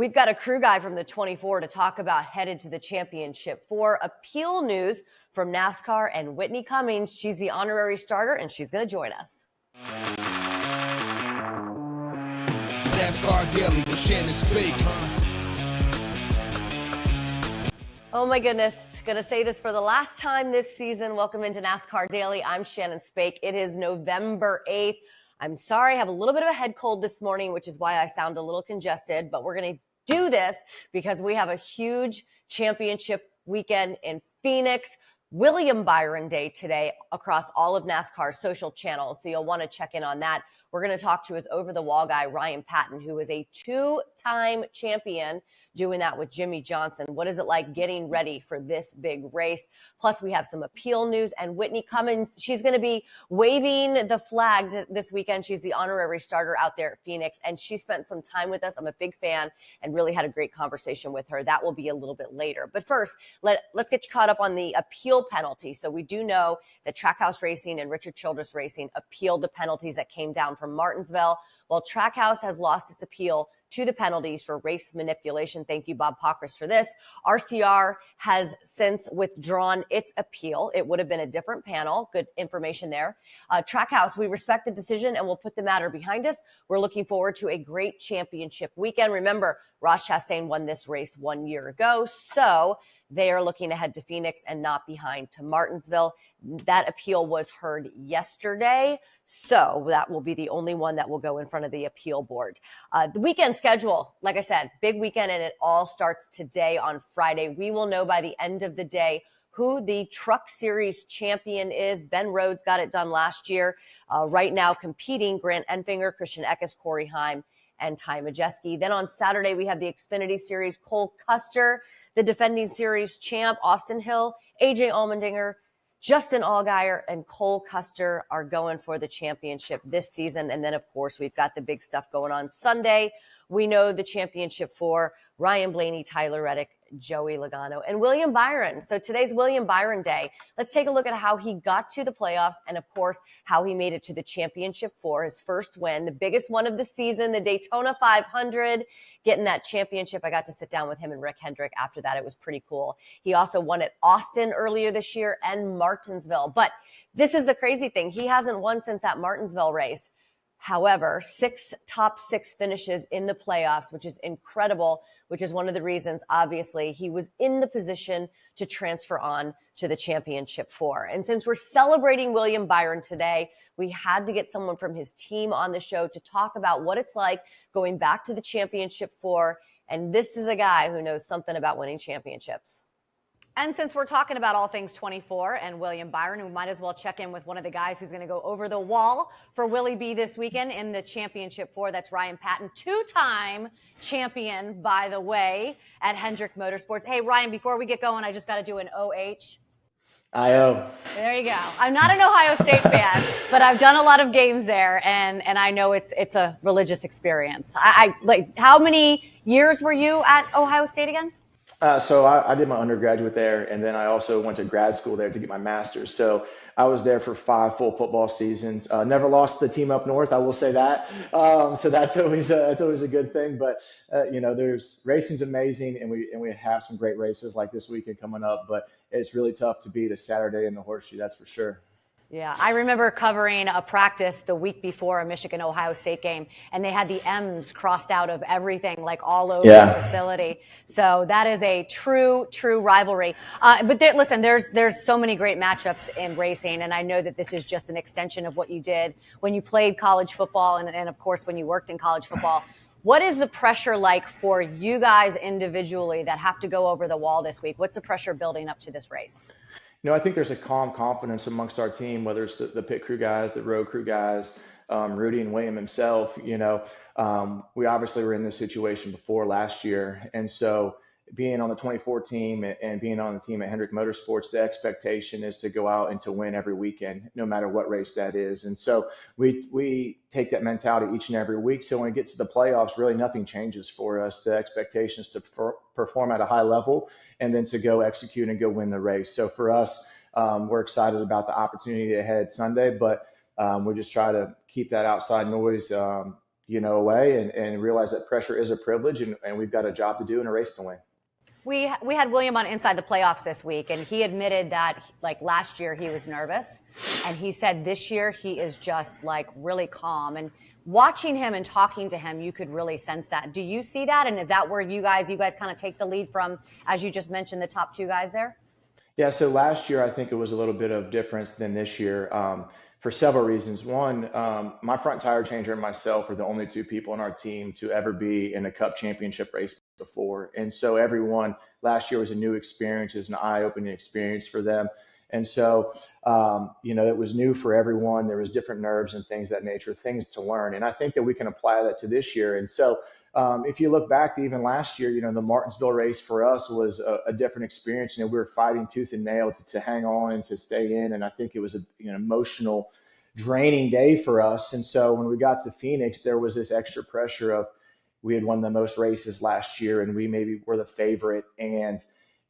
We've got a crew guy from the 24 to talk about headed to the championship for appeal news from NASCAR and Whitney Cummings. She's the honorary starter, and she's going to join us. NASCAR Daily with Shannon Spake. Oh my goodness. Going to say this for the last time this season. Welcome into NASCAR Daily. I'm Shannon Spake. It is November 8th. I'm sorry, I have a little bit of a head cold this morning, which is why I sound a little congested, but we're going to do this because we have a huge championship weekend in Phoenix. William Byron Day today across all of NASCAR's social channels, so you'll want to check in on that. We're going to talk to his over-the-wall guy, Ryan Patton, who is a two-time champion, doing that with Jimmy Johnson. What is it like getting ready for this big race? Plus, we have some appeal news, and Whitney Cummings, she's going to be waving the flag this weekend. She's the honorary starter out there at Phoenix, and she spent some time with us. I'm a big fan and really had a great conversation with her. That will be a little bit later. But first, let's get you caught up on the appeal penalty. So we do know that Trackhouse Racing and Richard Childress Racing appealed the penalties that came down from Martinsville. Well, Trackhouse has lost its appeal to the penalties for race manipulation. Thank you, Bob Pockris, for this. RCR has since withdrawn its appeal. It would have been a different panel. Good information there. Trackhouse, we respect the decision and we'll put the matter behind us. We're looking forward to a great championship weekend. Remember, Ross Chastain won this race 1 year ago, so they are looking ahead to Phoenix and not behind to Martinsville. That appeal was heard yesterday, so that will be the only one that will go in front of the appeal board. The weekend schedule, like I said, big weekend, and it all starts today on Friday. We will know by the end of the day who the Truck Series champion is. Ben Rhodes got it done last year. Right now competing, Grant Enfinger, Christian Eckes, Corey Heim, and Ty Majeski. Then on Saturday, we have the Xfinity Series, Cole Custer, the defending series champ, Austin Hill, AJ Allmendinger, Justin Allgaier, and Cole Custer are going for the championship this season. And then, of course, we've got the big stuff going on Sunday. We know the championship for Ryan Blaney, Tyler Reddick, Joey Logano, and William Byron. So today's William Byron Day. Let's take a look at how he got to the playoffs and, of course, how he made it to the championship for his first win, the biggest one of the season, the Daytona 500, getting that championship. I got to sit down with him and Rick Hendrick after that. It was pretty cool. He also won at Austin earlier this year and Martinsville. But this is the crazy thing. He hasn't won since that Martinsville race. However, top six finishes in the playoffs, which is incredible, which is one of the reasons, obviously, he was in the position to transfer on to the championship for. And since we're celebrating William Byron today, we had to get someone from his team on the show to talk about what it's like going back to the championship for. And this is a guy who knows something about winning championships. And since we're talking about all things 24 and William Byron, we might as well check in with one of the guys who's going to go over the wall for Willie B this weekend in the championship four. That's Ryan Patton, two-time champion, by the way, at Hendrick Motorsports. Hey, Ryan, before we get going, I just got to do an OH. I-O. There you go. I'm not an Ohio State fan, but I've done a lot of games there, and I know it's a religious experience. I like, how many years were you at Ohio State again? So I did my undergraduate there, and then I also went to grad school there to get my master's. So I was there for 5 full football seasons. Never lost the team up north, I will say that. So that's always a good thing. But there's racing's amazing, and we have some great races like this weekend coming up. But it's really tough to beat a Saturday in the horseshoe, that's for sure. Yeah, I remember covering a practice the week before a Michigan-Ohio State game, and they had the M's crossed out of everything, like all over the facility. So that is a true rivalry. But listen, there's so many great matchups in racing, and I know that this is just an extension of what you did when you played college football and of course, when you worked in college football. What is the pressure like for you guys individually that have to go over the wall this week? What's the pressure building up to this race? I think there's a calm confidence amongst our team, whether it's the pit crew guys, the road crew guys, Rudy and William himself. We obviously were in this situation before last year. And so being on the 24 team and being on the team at Hendrick Motorsports, the expectation is to go out and to win every weekend, no matter what race that is. And so we take that mentality each and every week. So when we get to the playoffs, really nothing changes for us. The expectation is to perform at a high level and then to go execute and go win the race. So for us, we're excited about the opportunity ahead Sunday, but we just try to keep that outside noise, away and realize that pressure is a privilege, and we've got a job to do and a race to win. We had William on Inside the Playoffs this week, and he admitted that like last year he was nervous, and he said this year he is just like really calm. And watching him and talking to him, you could really sense that. Do you see that? And is that where you guys kind of take the lead from, as you just mentioned, the top two guys there? Yeah, so last year I think it was a little bit of difference than this year, for several reasons. One, my front tire changer and myself are the only two people on our team to ever be in a Cup championship race before. And so everyone last year was a new experience, it was an eye-opening experience for them. And so, it was new for everyone. There was different nerves and things of that nature, things to learn. And I think that we can apply that to this year. And so if you look back to even last year, the Martinsville race for us was a different experience. We were fighting tooth and nail to hang on and to stay in. And I think it was an emotional, draining day for us. And so when we got to Phoenix, there was this extra pressure of we had won the most races last year and we maybe were the favorite. And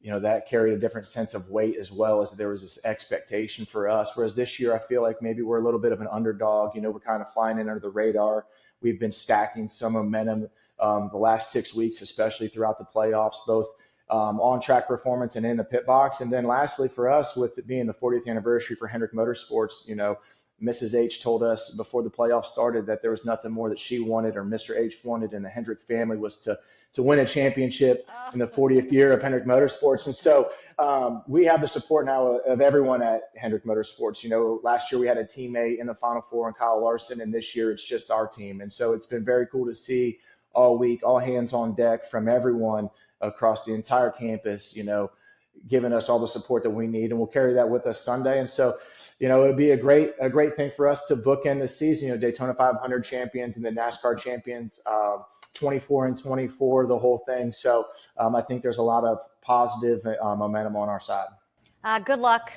that carried a different sense of weight, as well as there was this expectation for us. Whereas this year, I feel like maybe we're a little bit of an underdog. We're kind of flying in under the radar. We've been stacking some momentum the last 6 weeks, especially throughout the playoffs, both on-track performance and in the pit box. And then lastly, for us, with it being the 40th anniversary for Hendrick Motorsports, Mrs. H told us before the playoffs started that there was nothing more that she wanted or Mr. H wanted in the Hendrick family was to win a championship in the 40th year of Hendrick Motorsports. And so we have the support now of everyone at Hendrick Motorsports. Last year we had a teammate in the Final Four in Kyle Larson, and this year it's just our team. And so it's been very cool to see all week, all hands on deck from everyone across the entire campus, giving us all the support that we need. And we'll carry that with us Sunday. And so, it would be a great thing for us to bookend the season, Daytona 500 champions and the NASCAR champions, 24 and 24, the whole thing. So I think there's a lot of positive momentum on our side. Good luck.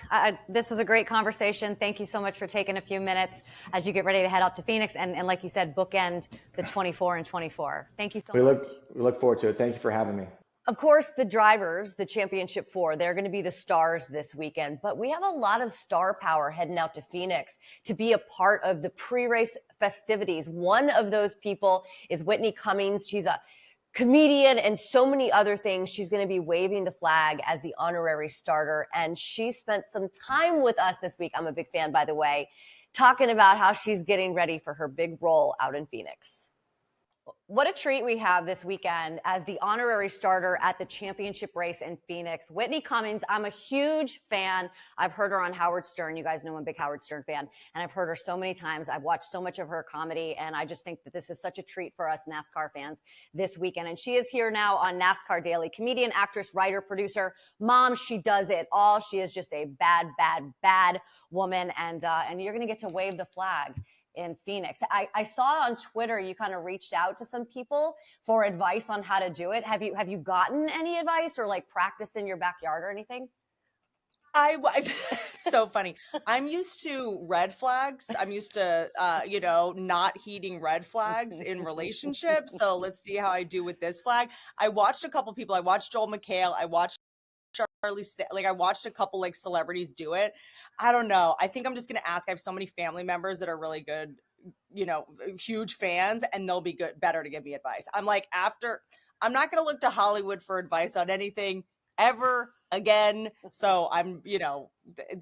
This was a great conversation. Thank you so much for taking a few minutes as you get ready to head out to Phoenix. And like you said, bookend the 24 and 24. Thank you so much. We look forward to it. Thank you for having me. Of course, the drivers, the championship four, they're going to be the stars this weekend. But we have a lot of star power heading out to Phoenix to be a part of the pre-race festivities. One of those people is Whitney Cummings. She's a comedian and so many other things. She's going to be waving the flag as the honorary starter. And she spent some time with us this week. I'm a big fan, by the way, talking about how she's getting ready for her big role out in Phoenix. What a treat we have this weekend as the honorary starter at the championship race in Phoenix. Whitney Cummings, I'm a huge fan. I've heard her on Howard Stern. You guys know I'm a big Howard Stern fan, and I've heard her so many times. I've watched so much of her comedy, and I just think that this is such a treat for us NASCAR fans this weekend. And she is here now on NASCAR Daily. Comedian, actress, writer, producer, mom. She does it all. She is just a bad, bad, bad woman, and you're going to get to wave the flag in Phoenix. I saw on Twitter you kind of reached out to some people for advice on how to do it. Have you gotten any advice or like practiced in your backyard or anything? It's so funny. I'm used to red flags. I'm used to, not heeding red flags in relationships. So let's see how I do with this flag. I watched a couple people. I watched Joel McHale. I watched I watched a couple like celebrities do it. I don't know. I think I'm just going to ask. I have so many family members that are really good, huge fans, and they'll be better to give me advice. I'm not going to look to Hollywood for advice on anything ever again. So I'm,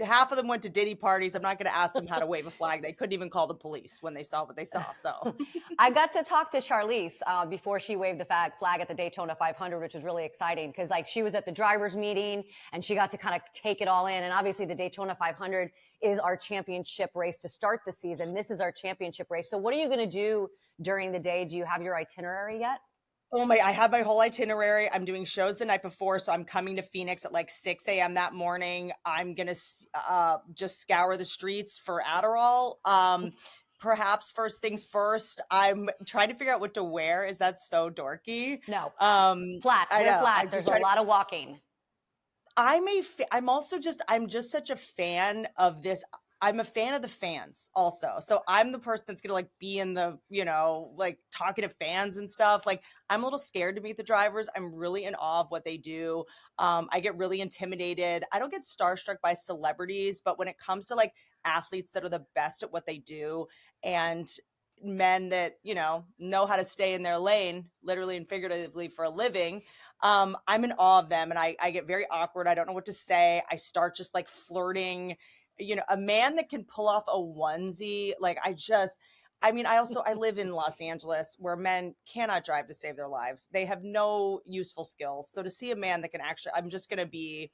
half of them went to Diddy parties. I'm not going to ask them how to wave a flag. They couldn't even call the police when they saw what they saw. So I got to talk to Charlize before she waved the flag at the Daytona 500, which was really exciting because like she was at the drivers meeting and she got to kind of take it all in. And obviously the Daytona 500 is our championship race to start the season. This is our championship race. So what are you going to do during the day? Do you have your itinerary yet? I have my whole itinerary. I'm doing shows the night before. So I'm coming to Phoenix at like 6 a.m. that morning. I'm going to just scour the streets for Adderall. Perhaps first things first, I'm trying to figure out what to wear. Is that so dorky? No. Flats. Wear flats. There's a lot of walking. I'm just such a fan of this. I'm a fan of the fans also. So I'm the person that's going to like be in the, like talking to fans and stuff. Like I'm a little scared to meet the drivers. I'm really in awe of what they do. I get really intimidated. I don't get starstruck by celebrities, but when it comes to like athletes that are the best at what they do and men that, you know how to stay in their lane, literally and figuratively, for a living. I'm in awe of them, and I get very awkward. I don't know what to say. I start just like flirting. A man that can pull off a onesie, like I live in Los Angeles, where men cannot drive to save their lives. They have no useful skills. So to see a man that can actually, I'm just going to be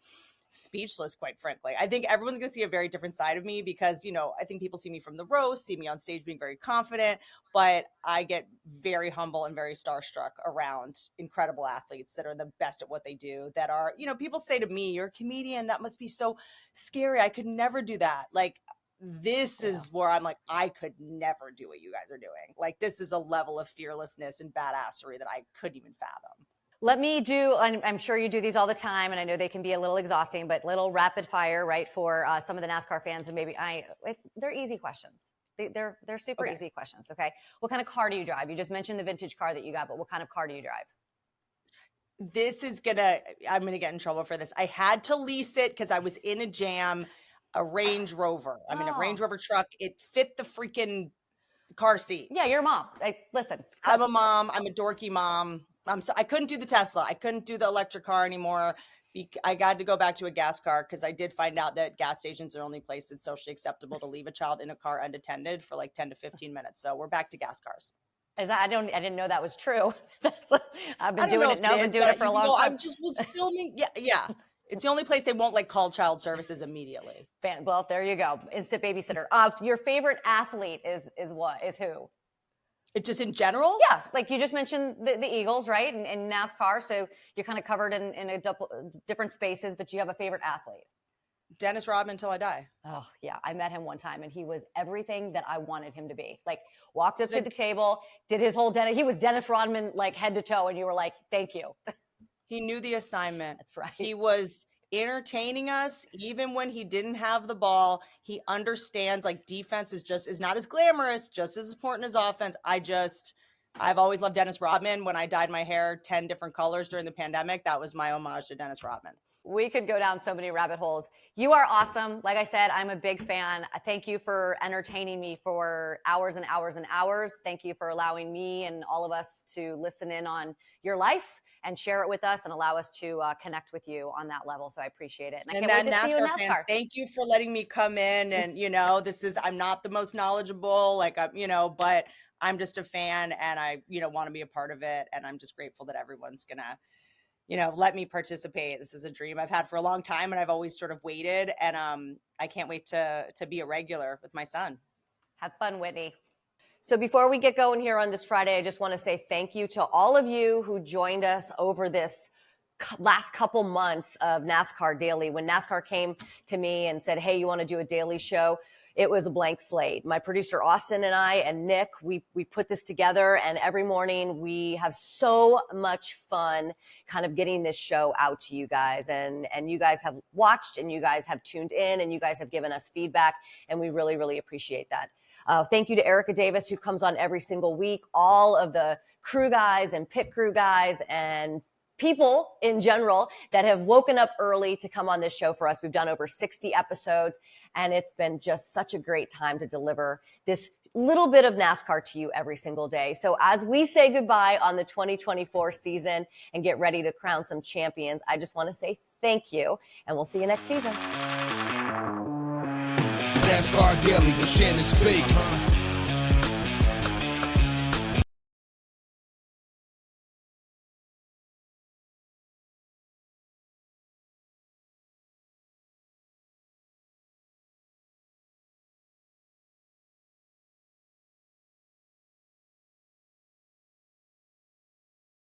speechless, quite frankly. I think everyone's going to see a very different side of me because, I think people see me from the roast, see me on stage being very confident, but I get very humble and very starstruck around incredible athletes that are the best at what they do, that are, people say to me, "You're a comedian. That must be so scary. I could never do that." Like, this is where I'm like, I could never do what you guys are doing. Like, this is a level of fearlessness and badassery that I couldn't even fathom. Let me do, I'm sure you do these all the time, and I know they can be a little exhausting, but little rapid fire, right, for some of the NASCAR fans. And maybe they're easy questions. They're super easy questions, okay? What kind of car do you drive? You just mentioned the vintage car that you got, but what kind of car do you drive? I'm going to get in trouble for this. I had to lease it because I was in a jam, a Range Rover. I'm in a Range Rover truck. It fit the freaking car seat. Yeah, you're a mom. Listen. I'm a mom. I'm a dorky mom. I couldn't do the Tesla. I couldn't do the electric car anymore. I got to go back to a gas car because I did find out that gas stations are the only place it's socially acceptable to leave a child in a car unattended for like 10 to 15 minutes. So we're back to gas cars. I didn't know that was true. I've been doing it for a long time. I just was filming. Yeah. It's the only place they won't like call child services immediately. Well, there you go. Instant babysitter. Your favorite athlete is what? Is who? It just in general? Yeah, like you just mentioned the Eagles, right? And NASCAR, so you're kind of covered in a different spaces, but you have a favorite athlete. Dennis Rodman till I die. Oh, yeah. I met him one time, and he was everything that I wanted him to be. Like, walked up to the table, did his whole Dennis. He was Dennis Rodman, like, head to toe, and you were like, thank you. He knew the assignment. That's right. He was entertaining us even when he didn't have the ball. He understands, like, defense is not as glamorous, just as important as offense. I've always loved Dennis Rodman. When I dyed my hair 10 different colors during the pandemic, that was my homage to Dennis Rodman. We could go down so many rabbit holes. You are awesome. Like I said, I'm a big fan. Thank you for entertaining me for hours and hours and hours. Thank you for allowing me and all of us to listen in on your life and share it with us and allow us to connect with you on that level. So I appreciate it. And then NASCAR fans, thank you for letting me come in. And, I'm not the most knowledgeable, but I'm just a fan, and I, want to be a part of it. And I'm just grateful that everyone's going to, let me participate. This is a dream I've had for a long time, and I've always sort of waited. And I can't wait to be a regular with my son. Have fun, Whitney. So before we get going here on this Friday, I just want to say thank you to all of you who joined us over this last couple months of NASCAR Daily. When NASCAR came to me and said, hey, you want to do a daily show? It was a blank slate. My producer, Austin, and I, and Nick, we put this together, and every morning we have so much fun kind of getting this show out to you guys. And you guys have watched, and you guys have tuned in, and you guys have given us feedback, and we really, really appreciate that. Thank you to Erica Davis, who comes on every single week, all of the crew guys and pit crew guys and people in general that have woken up early to come on this show for us. We've done over 60 episodes, and it's been just such a great time to deliver this little bit of NASCAR to you every single day. So as we say goodbye on the 2024 season and get ready to crown some champions, I just want to say thank you, and we'll see you next season. NASCAR Daily with Shannon Spake.